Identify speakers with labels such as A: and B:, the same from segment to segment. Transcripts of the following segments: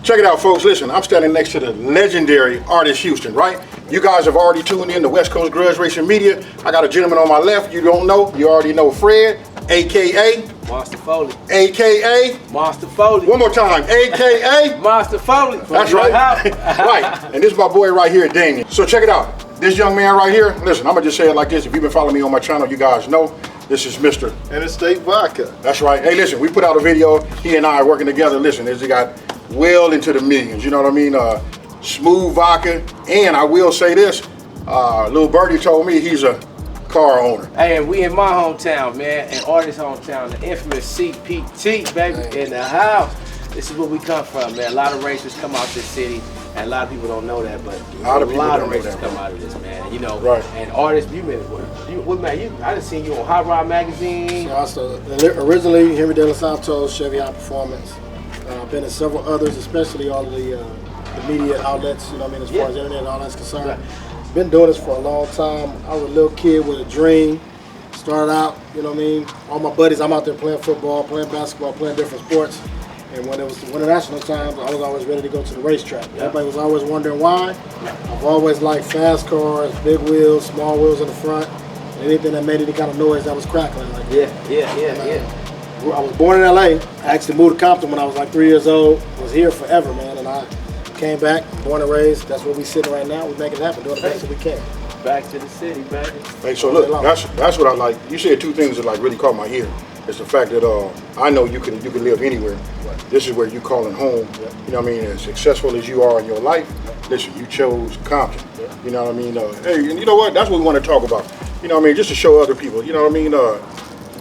A: Check it out, folks. Listen, I'm standing next to the legendary Artis Houston, right? You guys have already tuned in to West Coast Grudge Racing Media. I got a gentleman on my left. You don't know. You already know Fred, a.k.a.
B: Monster Foley.
A: A.k.a.
B: Monster Foley.
A: One more time. A.k.a.
B: Monster Foley.
A: That's right. Right. And this is my boy right here, Damien. So check it out. This young man right here, listen, I'm going to just say it like this. If you've been following me on my channel, you guys know this is Mr.
C: Interstate Vodka.
A: That's right. Hey, listen, we put out a video. He and I are working together. Listen, he got well into the millions. You know what I mean? Smooth vodka. And I will say this. Little Birdie told me he's a car owner.
B: Hey, and we in my hometown, man, and Artis hometown, the infamous CPT, baby, in the house. This is where we come from, man. A lot of racers come out this city, and a lot of people don't know that, but a lot of racers come out of this, man. You know,
A: right.
B: And Artis, I just seen you on Hot Rod Magazine.
D: So originally, Henry De Los Santos, Chevy High Performance. I've been in several others, especially all of the media outlets, you know what I mean, as far as internet and all that's concerned. Right. Been doing this for a long time. I was a little kid with a dream. Started out, you know what I mean, all my buddies, I'm out there playing football, playing basketball, playing different sports. And when it was international times, I was always ready to go to the racetrack. Yep. Everybody was always wondering why. I've always liked fast cars, big wheels, small wheels in the front, anything that made any kind of noise that was crackling. Like
B: Yeah.
D: I was born in LA. I actually moved to Compton when I was like 3 years old. Was here forever, man, and I came back, born and raised. That's where we sitting right now. We make it happen, doing the best that we can.
B: Back to the city, baby.
A: Hey, so look, that's what I like. You said two things that like really caught my ear. It's the fact that I know you can live anywhere. Right. This is where you calling home. Yeah. You know what I mean? As successful as you are in your life, listen, you chose Compton. Yeah. You know what I mean? Hey, and you know what? That's what we want to talk about. You know what I mean? Just to show other people. You know what I mean?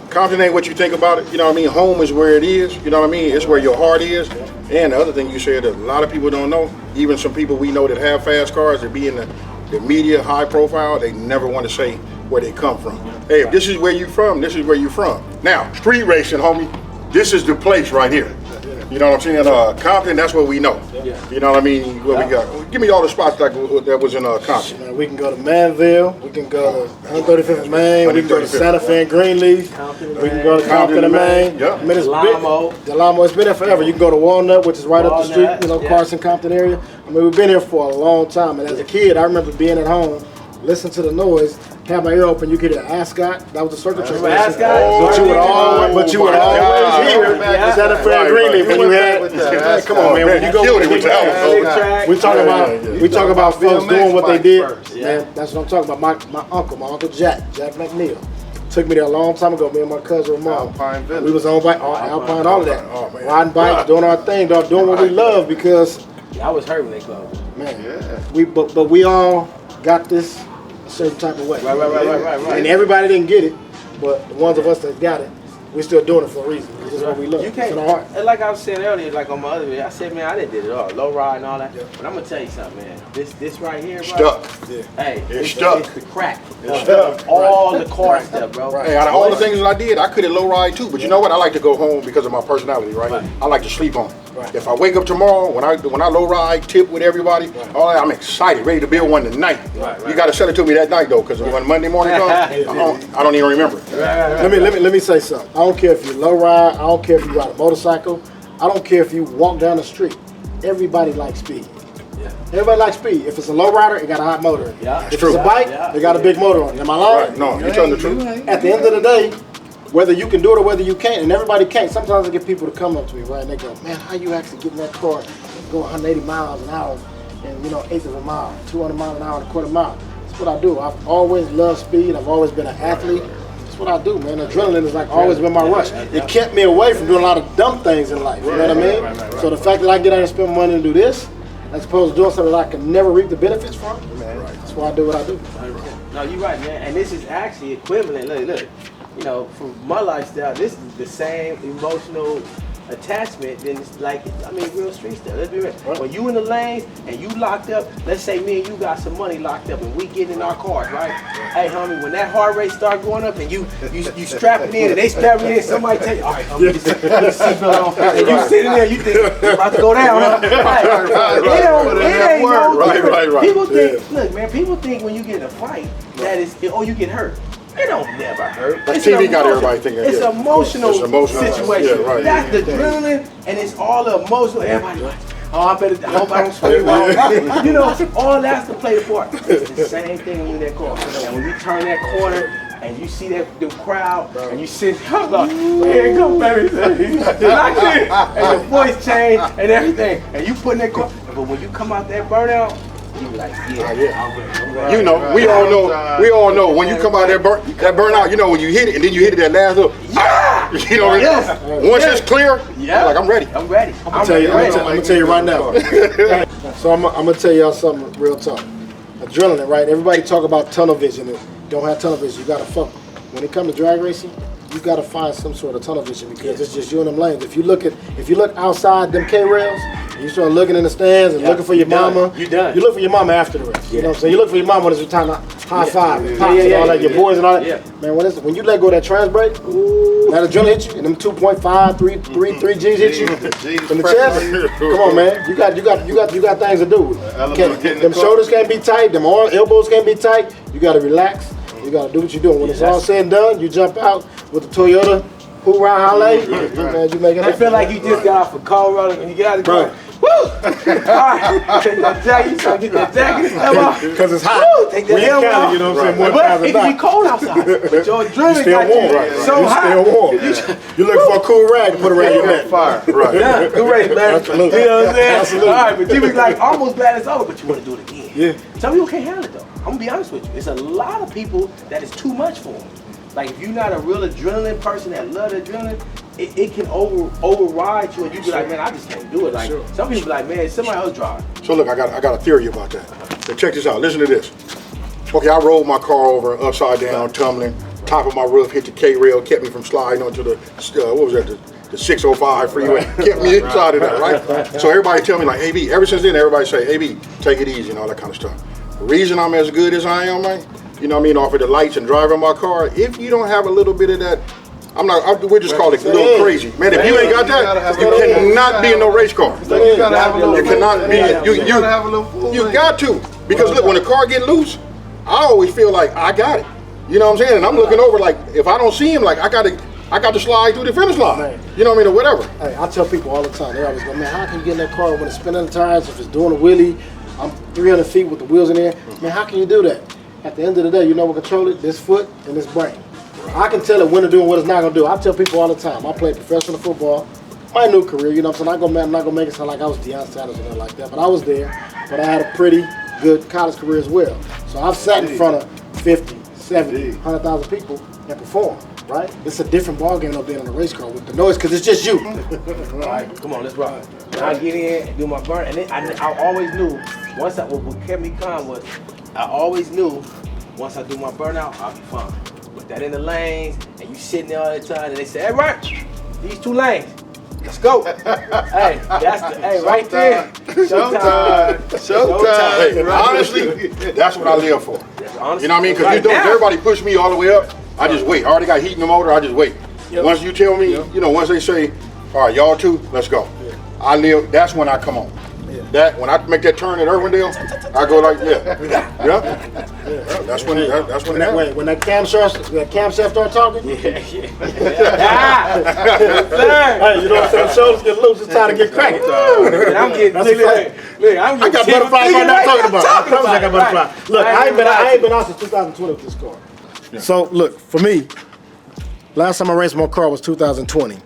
A: Compton ain't what you think about it. You know what I mean? Home is where it is. You know what I mean? It's where your heart is. Yeah. And the other thing you said that a lot of people don't know, even some people we know that have fast cars, that be in the media, high profile, they never want to say where they come from. Hey, if this is where you from, this is where you from. Now, street racing, homie, this is the place right here. You know what I'm saying? Compton, that's what we know. Yeah. You know what I mean? What we got? Give me all the spots like that was in Compton.
D: Man, we can go to Manville. We can go to 135th and Main. We can go to Santa Fe and Greenleaf. We can go to Compton and Main.
A: Yeah.
D: I mean, Delamo. It's been there forever. You can go to Walnut, which is right up the street. You know, Carson, Compton area. I mean, we've been here for a long time. And as a kid, I remember being at home, listening to the noise. Have my ear open, you could hear Ascot. That was the circuit track. But you would always hear Santa Fe and Greenleaf. And you had, come on, man, when you go, we talk about folks doing what they did. Man, that's what I'm talking about. My uncle Jack McNeil, took me there a long time ago. Me and my cousin Ramon.
C: Alpine Village.
D: We was on bike, Alpine, all of that. Riding bikes, doing our thing, doing what we love because.
B: I was hurt when they closed.
D: Man, but we all got this a certain type of way.
B: Right.
D: And everybody didn't get it, but the ones of us that got it, we're still doing it for a reason. This is what we love.
B: You can't,
D: it's in our heart.
B: And like I was saying earlier, like on my other video, I said, man, I didn't did it all, low ride and all that. Yeah. But I'm gonna tell you something, man. This right here, bro.
A: Stuck.
B: Hey,
A: it's stuck.
B: It's the crack. All the car stuff, bro.
A: Hey, out of all the things that I did, I could have low ride too. But you know what? I like to go home because of my personality, right? I like to sleep on. Right. If I wake up tomorrow, when I low ride, tip with everybody, all that, I'm excited, ready to build one tonight. You got to sell it to me that night though, because when Monday morning comes, I don't even remember.
D: Let me say something. I don't care if you low ride. I don't care if you ride a motorcycle. I don't care if you walk down the street. Everybody likes speed. Everybody likes speed. If it's a low rider, it got a hot motor in it. If it's a bike, it got a big motor on it. Am I lying?
A: Right. No, you're telling the truth.
D: At the end of the day, whether you can do it or whether you can't, and everybody can't. Sometimes I get people to come up to me, right, and they go, man, how you actually get in that car and go 180 miles an hour and, eighth of a mile, 200 miles an hour and a quarter mile. That's what I do. I've always loved speed. I've always been an athlete. That's what I do, man. Adrenaline has always been my rush. It kept me away from doing a lot of dumb things in life, you know what I mean? So the fact that I get out and spend money and do this, as opposed to doing something that I can never reap the benefits from, that's why I do what I do.
B: No, you're right, man. And this is actually equivalent. Look. From my lifestyle, this is the same emotional attachment than it's real street stuff. Let's be real. When you in the lane and you locked up, let's say me and you got some money locked up and we get in our cars, right? Hey, homie, when that heart rate start going up and you strap it in and they strap it in, somebody tell you, all right, homie, put the seatbelt on, and you sitting there, you think it's about to go down, huh? Right. People think, look, man, people think when you get in a fight that you get hurt. It don't never hurt.
A: But TV got everybody thinking.
B: It's an emotional situation.
A: Yeah, right.
B: That's the adrenaline, and it's all the emotional. Everybody like, Oh, I hope I don't swing wrong. You know, all that's to play the part. It's the same thing when you're in that car. And when you turn that corner and you see the crowd and you sit there like, here it comes, baby. Like this. And your voice change and everything. And you put in that car. But when you come out that burnout, you be like, yeah. I'm ready.
A: You know, we all know when you come out that burnout, you know, when you hit it and then you hit it that last little, you know, once it's clear, you're like, I'm ready.
D: I'm gonna tell you right now. So I'm gonna tell y'all something real talk. Adrenaline, right? Everybody talk about tunnel vision. Don't have tunnel vision, you gotta fuck. When it comes to drag racing, you gotta find some sort of tunnel vision because it's just you in them lanes. If you look outside them K-rails, you start looking in the stands and looking for your mama.
B: You done.
D: You look for your mama after the race. You know what I'm saying? You look for your mama when it's your time to high five and pops and all that, your boys and all that. Man, when you let go of that trans brake, that adrenaline hit you, and them 2.5, 3 G's hit you from the chest. Come on, man. You got things to do. Them shoulders can't be tight, them elbows can't be tight. You gotta relax. You gotta do what you're doing. When it's all said and done, you jump out with the Toyota Hoorah Halle, man, you make it happen.
B: I feel like you just got off of Colorado and you got to go. Woo! Alright, take that jacket, get that jacket and stuff off.
D: Because it's hot.
B: Woo! Take that helmet off.
D: You know what I'm saying?
B: But it can be cold outside. But your adrenaline
D: still warm.
B: So
D: you
B: hot.
D: Still warm. You looking for a cool rag to put around your neck.
A: Fire. Right.
B: Yeah, good race, man.
D: Absolutely.
B: You know what I'm saying?
D: Absolutely.
B: Alright, but you be like almost glad it's over, but you want to do it again.
D: Yeah.
B: Some people can't handle it though. I'm gonna be honest with you. It's a lot of people that is too much for them. Like if you're not a real adrenaline person that love adrenaline, it can override you and you be like, man, I just can't do it. Like some people be like, man, somebody else drive.
A: So look, I got a theory about that. So check this out. Listen to this. Okay, I rolled my car over upside down, tumbling. Top of my roof hit the K-rail, kept me from sliding onto the what was that? The 605 freeway. Kept me inside of that, right? So everybody tell me like, AB. Ever since then, everybody say, AB, take it easy and all that kind of stuff. The reason I'm as good as I am, man, you know what I mean, off of the lights and driving my car, if you don't have a little bit of that, we just call it a little crazy. Man, if you ain't got that, you cannot be in no race car.
C: You gotta have a little.
A: You cannot be,
C: You gotta have a little fool.
A: you got to. Because look, when the car get loose, I always feel like I got it. You know what I'm saying? And I'm looking over like, if I don't see him, like I got to slide through the finish line. You know what I mean, or whatever.
D: Hey, I tell people all the time, they always go, man, how can you get in that car when it's spinning the tires, if it's doing a wheelie, I'm 300 feet with the wheels in there. Man, how can you do that? At the end of the day, you know what control it? This foot and this brain. I can tell it when to do and what it's not gonna do. I tell people all the time, I played professional football, my new career, you know what I'm saying? I'm not gonna make it sound like I was Deion Sanders or anything like that, but I was there, but I had a pretty good college career as well. So I've sat in front of 50, 70, 100,000 people and performed, right? It's a different ballgame than being in a race car with the noise, because it's just you.
B: All right, come on, let's rock. I get in and do my burn, and then I always knew, what kept me calm was, I always knew, once I do my burnout, I'll be fine. Put that in the lanes, and you sitting there all the time, and they say, hey, right, these 2 lanes, let's go. Hey, right there. Showtime.
A: Hey, honestly, that's what I live for. You know what I mean? Because everybody push me all the way up. I just wait. I already got heat in the motor. I just wait. Once you tell me, you know, once they say, all right, y'all 2, let's go. I live. That's when I come on. That when I make that turn at Irwindale, I go like, That's when.
D: When that camshaft start talking.
B: Hey,
D: you know what I'm saying? Shoulders get loose. It's time to get cracked.
B: I'm getting. Look,
D: I got butterflies right now talking about. I promise I got butterflies. Look, I ain't been out since 2020 with this car. So look, for me, last time I raced my car was 2020.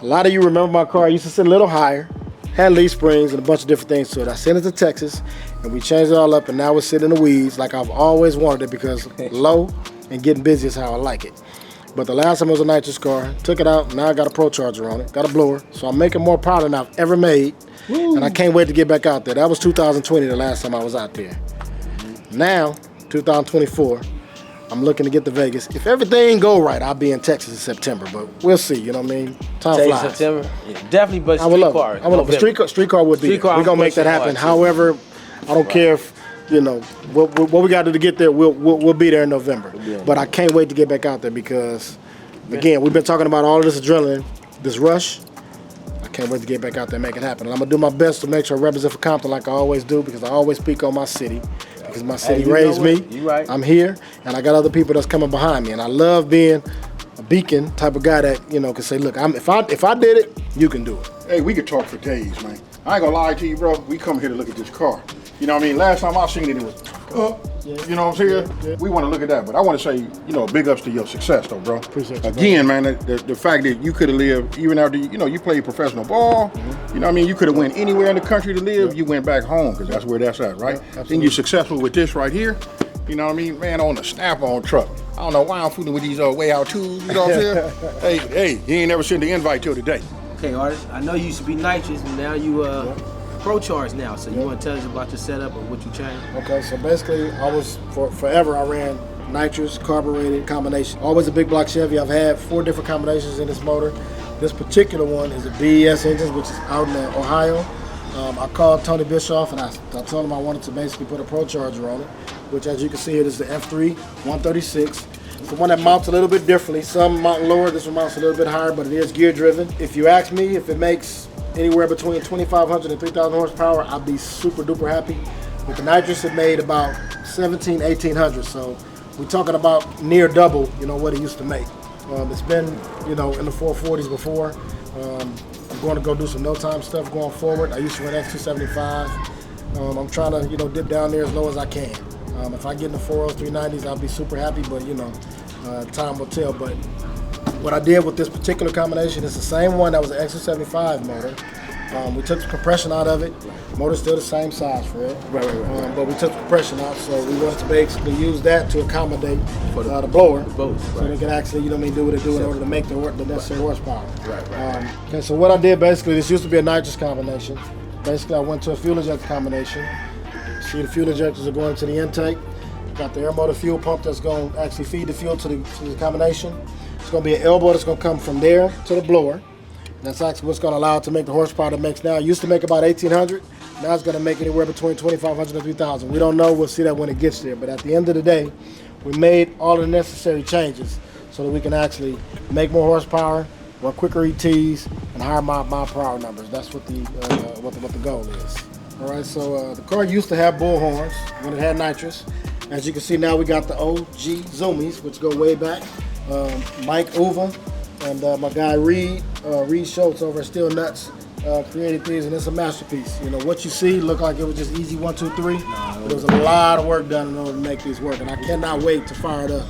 D: A lot of you remember my car. I used to sit a little higher, had leaf springs and a bunch of different things to it. I sent it to Texas, and we changed it all up, and now it's sitting in the weeds like I've always wanted it, because low and getting busy is how I like it. But the last time it was a nitrous car, took it out, now I got a Pro Charger on it, got a blower, so I'm making more power than I've ever made, and I can't wait to get back out there. That was 2020, the last time I was out there. Now, 2024, I'm looking to get to Vegas. If everything go right, I'll be in Texas in September, but we'll see, you know what I mean? Time flies.
B: September? Yeah, definitely, but
D: I would love it. Street car would be. We're going to make that happen. However, I don't care if, you know, what we got to do to get there, we'll be there in November. But I can't wait to get back out there because, again, we've been talking about all of this adrenaline, this rush. I can't wait to get back out there and make it happen. And I'm going to do my best to make sure I represent for Compton like I always do, because I always speak on my city. Because my city raised me. I'm here, and I got other people that's coming behind me. And I love being a beacon type of guy that, you know, can say, look, if I did it, you can do it.
A: Hey, we could talk for days, man. I ain't gonna lie to you, bro. We come here to look at this car. You know what I mean? Last time I seen it, it was you know what I'm saying?
D: Yeah.
A: We want to look at that, but I want to say, you know, big ups to your success, though, bro.
D: Appreciate you,
A: again, man. The fact that you could have lived even after you played professional ball. You know what I mean? You could have went anywhere in the country to live. You went back home because that's where that's at, right? Then you're successful with this right here. You know what I mean? Man, on the Snap-on truck. I don't know why I'm fooling with these way out tools. You know what I'm saying? hey, he ain't never sent the invite till today.
B: Okay, Artis, I know you used to be nitrous, but now you Pro Charge now. So you want to tell us about your setup and what you changed?
D: Okay, so basically, I was forever I ran nitrous carbureted combination. Always a big block Chevy. I've had 4 different combinations in this motor. This particular one is a BES engine, which is out in Ohio. I called Tony Bischoff and I told him I wanted to basically put a Pro Charger on it, which, as you can see here, this is the F3 136. It's the one that mounts a little bit differently. Some mount lower, this one mounts a little bit higher, but it is gear driven. If you ask me if it makes anywhere between 2,500 and 3,000 horsepower, I'd be super duper happy. With the nitrous, it made about 1,700, 1,800. So we're talking about near double, what it used to make. It's been, in the 440s before. I'm going to go do some no-time stuff going forward. I used to run X275. I'm trying to, dip down there as low as I can. If I get in the 400s, 390s, I'll be super happy, but, time will tell. But what I did with this particular combination is the same one that was an X275 motor. We took the compression out of it. Motor's still the same size for it.
A: Right.
D: But we took the compression out, so we wanted to basically use that to accommodate the blower. So they can actually, do what it do in order to make the necessary horsepower.
A: Right.
D: Okay, so what I did basically, this used to be a nitrous combination. Basically, I went to a fuel injector combination. See, the fuel injectors are going to the intake. Got the air motor fuel pump that's going to actually feed the fuel to the combination. It's going to be an elbow that's going to come from there to the blower. That's actually what's going to allow it to make the horsepower it makes now. It used to make about 1,800. Now it's going to make anywhere between 2,500 and 3,000. We don't know. We'll see that when it gets there. But at the end of the day, we made all the necessary changes so that we can actually make more horsepower, run quicker ETs, and higher mile per hour numbers. That's what the goal is. All right. So the car used to have bull horns when it had nitrous. As you can see now, we got the OG Zoomies, which go way back. Mike Uva and my guy Reed Schultz over at Steel Nuts created these, and it's a masterpiece. What you see looked like it was just easy 1, 2, 3. But there was a lot of work done in order to make these work, and I cannot wait to fire it up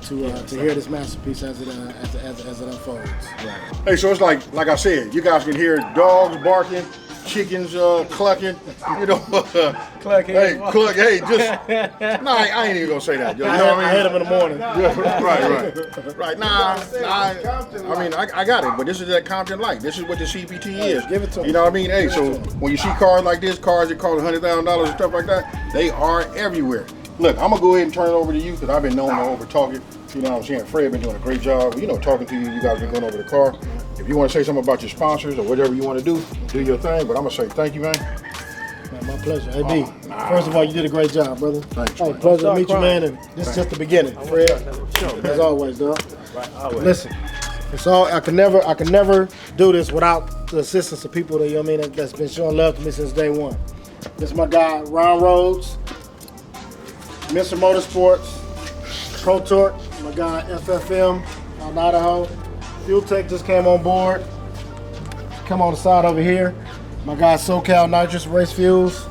D: to hear this masterpiece as it unfolds.
A: Right. Hey, so it's like I said, you guys can hear dogs barking, chickens clucking,
B: Clucking.
A: Hey, just I ain't even gonna say that. You know what I mean?
D: I hit them in the morning.
A: Right. I got it, but this is that Compton light. This is what the CPT is.
D: Give it to them.
A: You know what I mean? Hey, so when you see cars like this, cars that cost $100,000 and stuff like that, they are everywhere. Look, I'm gonna go ahead and turn it over to you because I've been known to over talk it. You know what I'm saying? Fred been doing a great job. Talking to you. You guys been going over the car. If you want to say something about your sponsors or whatever you want to do your thing. But I'm gonna say thank you, man.
D: Man, my pleasure. Hey, B, first of all, you did a great job, brother.
A: Thanks.
D: Hey, pleasure to meet you, man. And this is just the beginning, Fred. As always, dog.
B: Right, always.
D: Listen, it's all I can never do this without the assistance of people that that's been showing love to me since day one. This is my guy, Ron Rhodes, Mr. Motorsports, Pro Torque, my guy FFM out in Idaho. Fuel Tech just came on board. Come on the side over here. My guy SoCal Nitrous Race Fuels.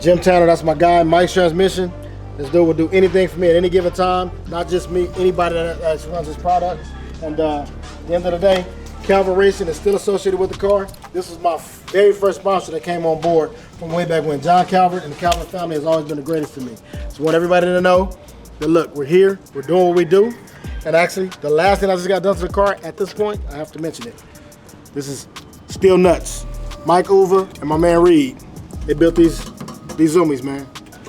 D: Jim Tanner, that's my guy. Mike's Transmission. This dude will do anything for me at any given time. Not just me, anybody that runs this product. And at the end of the day, Calvin Racing is still associated with the car. This is my very first sponsor that came on board from way back when. John Calvert and the Calvert family has always been the greatest to me. So I want everybody to know that look, we're here, we're doing what we do. And actually, the last thing I just got done to the car, at this point, I have to mention it. This is Steel Nuts. Mike Uva and my man Reed. They built these Zoomies, man.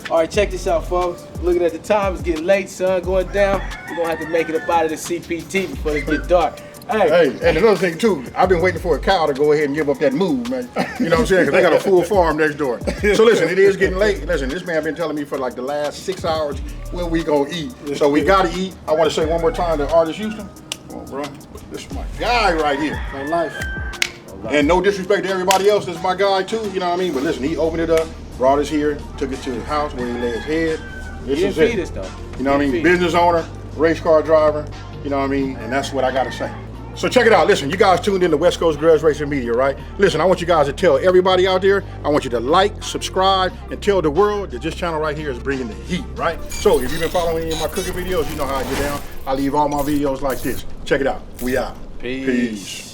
B: All right, check this out, folks. Looking at the time, it's getting late, sun going down. We're gonna have to make it up out of the CPT before it get dark.
A: Hey, and another thing too, I've been waiting for a cow to go ahead and give up that move, man. You know what I'm saying? Because they got a full farm next door. So listen, it is getting late. Listen, this man been telling me for like the last 6 hours where we gonna eat. So we gotta eat. I want to say one more time to Artis Houston. Come on, bro. This is my guy right here.
D: My life.
A: And no disrespect to everybody else, this is my guy too. You know what I mean? But listen, he opened it up, brought us here, took it to his house where he lay his head. This is it.
B: Though.
A: You know what I mean? Business owner, race car driver. You know what I mean? And that's what I gotta say. So check it out. Listen, you guys tuned in to West Coast Grudge Racing Media, right? Listen, I want you guys to tell everybody out there, I want you to like, subscribe, and tell the world that this channel right here is bringing the heat, right? So if you've been following any of my cooking videos, you know how I get down. I leave all my videos like this. Check it out. We out.
B: Peace.